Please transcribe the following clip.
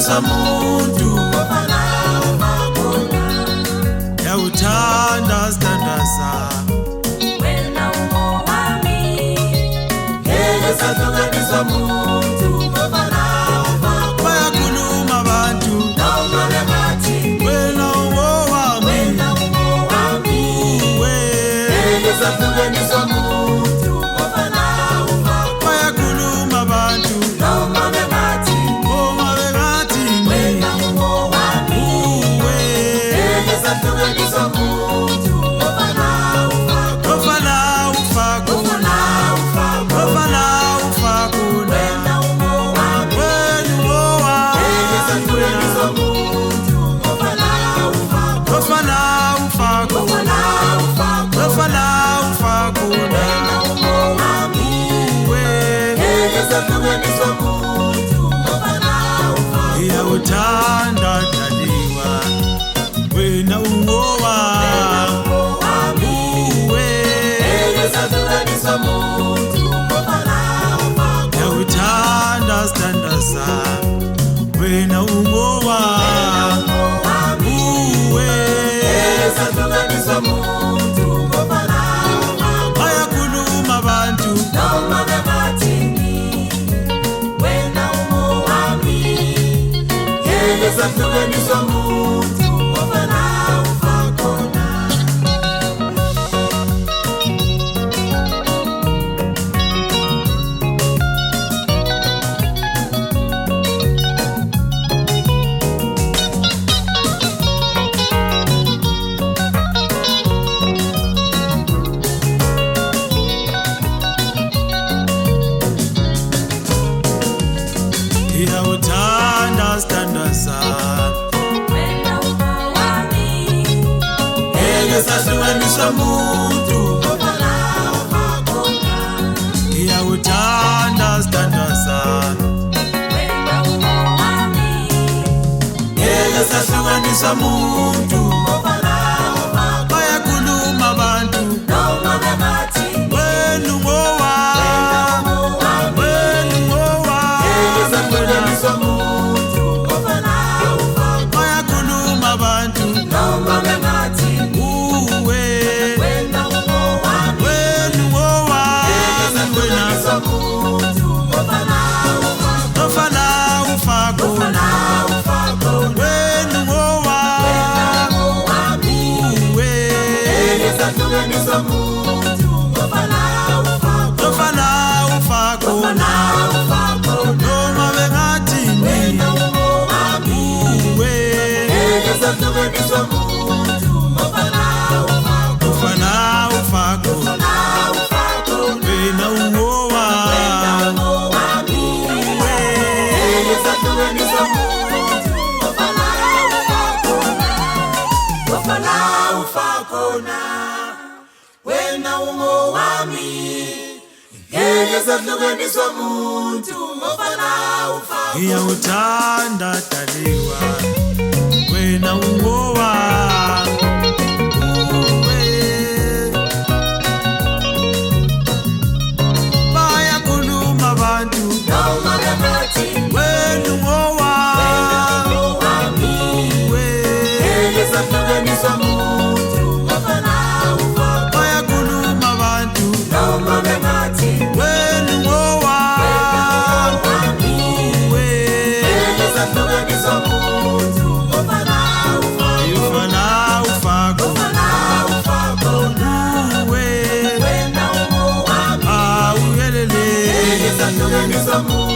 zahlukaniswa muntu yawuthanda sitandaza wena ungowami ngeke zahlukaniswa muntu bayakhuluma abantu noma bengathi wena ungowami wena ungowami ngeke zahlukaniswa muntu bayakhuluma abantu noma bengathi uma bengathi wena ungowami ngeke zahlukaniswa muntu ofana ufakuna ofana ufakuna wena ungowami wena ungowami ngeke zahlukaniswa muntu ofana ufakuna ofana ufakuna iyawuthanda daliwa wena ungowami yawuthanda sitandaza wena ungowami bayakhuluma abantu noma bengathini wena ungowami ngeke zahlukaniswa muntu ofana ufakhona iyawuthanda sitandaza wena ungowami ngeke zahlukaniswa muntu ofana ufakhona iyawuthanda sitandaza wena ungowami ngeke zahlukaniswa muntu bayakhuluma abantu noma bengathi wena ungowami wena ungowami zahlukaniswa muntu ofana ufakhona bayakhuluma abantu noma bengathi uwe wena ungowami wena ungowami wena muntu ofana ofana ufakuna wena ungowami uwe zahlukaniswa muntu ofana ofana ufakuna noma bengathini uwe zahlukaniswa muntu ofana ofana ufakuna wena ungowami uwe zahlukaniswa muntu ofana ufakhona wena ungowami ngeke zahlukaniswa muntu ofana ufakhona iyawuthanda daliwa wena ungowami uwe bayakhuluma abantu noma bengathi wena ungowami uwe ngeke zahlukaniswa muntu ofana ufakhona bayakhuluma abantu noma bengathi wena ungowami uwe ngeke zahlukaniswa muntu ofana yofana ufakuna uwe wena ungowami awuyelele ngeke zahlukaniswa muntu